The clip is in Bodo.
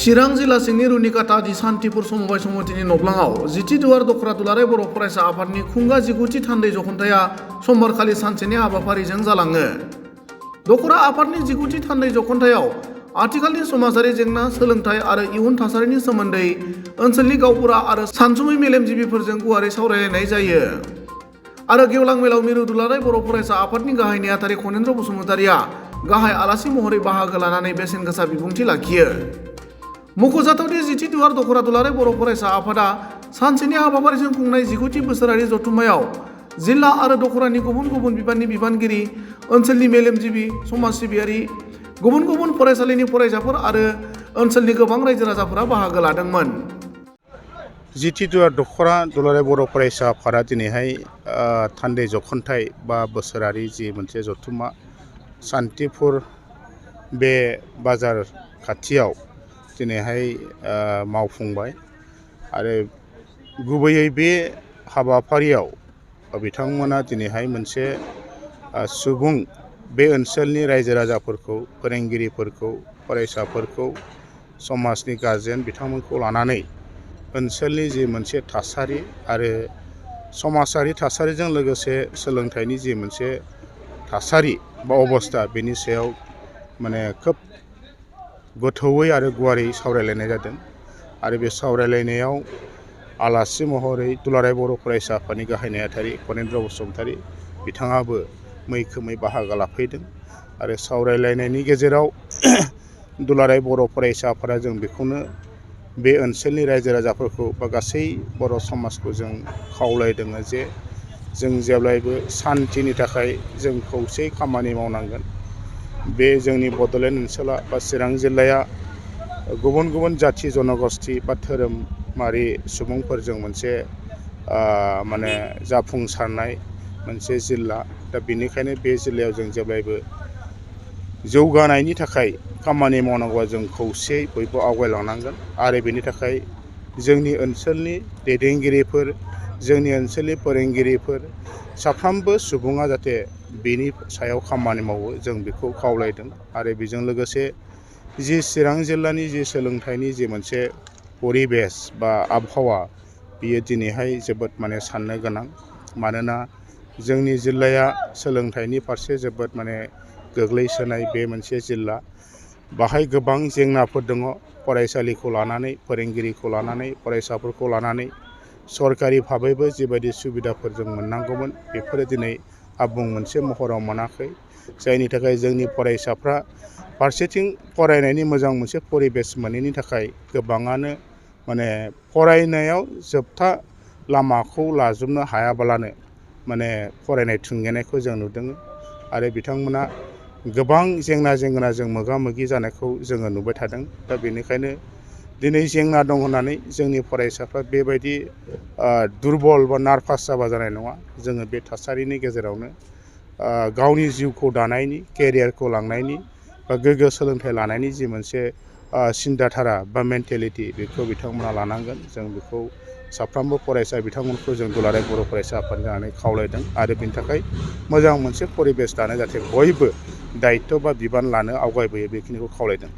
चिरां जिल्ला सिंनि रुनिकाटा दि सान्तिपुर समबाय समितिनि नब्लाङाव 10थि दुवार दखरा दुलाराय बर' फरायसा आफादनि खुंगा 19थि थान्दै जखनथाइया समबारखालि सानसेनि हाबाफारिजों जालाङो। दखरा आफादनि 19थि थान्दै जखनथाइयाव आथिखालनि समाजारि जेंना, सोलोंथाइ आरो इयुन थासारिनि सोमोन्दै ओनसोलनि गावबुरा आरो सानसुमै मेलेमजिबिफोरजों गुवारै सावरायलायनाय जायो। आरो गेवलां मेलाव मिरु दुलाराय बर' फरायसा आफादनि गाहाय नेहाथारि खनेन्द्र बसुमतारिया गाहाय आलासि महरै बाहागो लानानै बेसेन गोसा बिबुंथि लाखियो। मख'जाथावदि 10थि दुवार दखरा दुलाराय बर' फरायसा आफादा सानसेनि हाबाफारिजों खुंनाय 19थि बोसोरारि जथुम्मायाव जिल्ला आरो दखरानि गुबुन गुबुन बिबाननि बिबानगिरि, ओनसोलनि मेलेमजिबि, समाज सिबियारि, गुबुन गुबुन फरायसालिनि फरायसाफोर आरो ओनसोलनि गोबां रायजो राजाफोरा बाहागो लादोंमोन। 10थि दुवार दखरा दुलाराय बर' फरायसा आफादा दिनैहाय थान्दै जखनथाइ बा बोसोरारि जि मोनसे जथुम्मा सान्तिपुर बे बाजार खाथियाव दिनैहाय मावफुंबाय आरो गुबैयै बे हाबाफारियाव बिथांमोना दिनैहाय मोनसे सुबुं बे ओनसोलनि रायजो राजाफोरखौ, फोरोंगिरिफोरखौ, फरायसाफोरखौ, समाजनि गारजेन बिथांमोनखौ लानानै ओनसोलनि जि मोनसे थासारि आरो समाजारि थासारिजों लोगोसे सोलोंथाइनि जि मोनसे थासारि बा अबस्था बेनि सायाव खोब गोथौयै आरो गुवारै सावरायलायनाय जादों। आरो बे सावरायलायनायाव आलासि महरै दुलाराय बर' फरायसा आफादनि गाहाय नेहाथारि खनेन्द्र बसुमतारि बिथाङाबो मैखोमै बाहागो लाफैदों। आरो सावरायलायनायनि गेजेराव दुलाराय बर' फरायसा आफादा जों बेखौनो बे ओनसोलनि रायजो राजाफोरखौ बा गासै बर' समाजखौ जों खावलायदों जे जों जेब्लायबो सान्थिनि थाखाय जों खौसेयै खामानि मावनांगोन। बे जोंनि बड'लेण्ड ओनसोला बा चिरां जिल्लाया गुबुन गुबुन जाथि जनगोष्ठी बा धोरोमारि सुबुंफोरजों मोनसे जाफुंसारनाय मोनसे जिल्ला। दा बेनिखायनो बे जिल्लायाव जों जेब्लायबो जौगानायनि थाखाय खामानि मावनांगौआ जों खौसेयै बयबो आवगायलांनांगोन। आरो बेनि थाखाय जोंनि ओनसोलनि दैदेनगिरिफोर, जोंनि ओनसोलनि फोरोंगिरिफोर साफ्रोमबो सुबुङा जाहाथे बेनि सायाव खामानि मावो जों बेखौ खावलायदों। आरो बेजों लोगोसे जि चिरां जिल्लानि जि सोलोंथाइनि जि मोनसे परिबेस बा आबहावा बियो दिनैहाय जोबोद साननो गोनां। मानोना जोंनि जिल्लाया सोलोंथाइनि फारसे जोबोद गोग्लैसोनाय बे मोनसे जिल्ला। बाहाय गोबां जेंनाफोर दङ, फरायसालिखौ लानानै, फोरोंगिरिखौ लानानै, फरायसाफोरखौ लानानै सरकारि भाबैबो जिबायदि सुबिदाफोर जों मोननांगौमोन बेफोरो दिनै आबुं मोनसे महराव मोनाखै। जायनि थाखाय जोंनि फरायसाफ्रा फारसेथिं फरायनायनि मोजां मोनसे परिबेस मोनैनि थाखाय गोबाङानो फरायनायाव जोबथा लामाखौ लाजोबनो हायाब्लानो फरायनाय थुंगेनायखौ जों नुदों। आरो बिथांमोना गोबां जेंनाजों मोगा मोगि जानायखौ जोङो नुबाय थादों। दा बेनिखायनो दिनै जेंना दं होननानै जोंनि फरायसाफ्रा बेबायदि दुरबल बा नार्भास जाबा जानाय नङा। जोङो बे थासारिनि गेजेरावनो गावनि जिउखौ दानायनि, केरियारखौ लांनायनि बा गोग्गो सोलोंथाइ लानायनि जि मोनसे सिन्थाधारा बा मेन्टेलिटि बेखौ बिथांमोना लानांगोन। जों बेखौ साफ्रोमबो फरायसा बिथांमोनखौ जों दुलाराय बर' फरायसा आफाद जानानै खावलायदों। आरो बेनि थाखाय मोजां मोनसे परिबेस दानो जाहाथे बयबो दायित्व बा बिबान लानो आवगायबोयो बेखिनिखौ खावलायदों।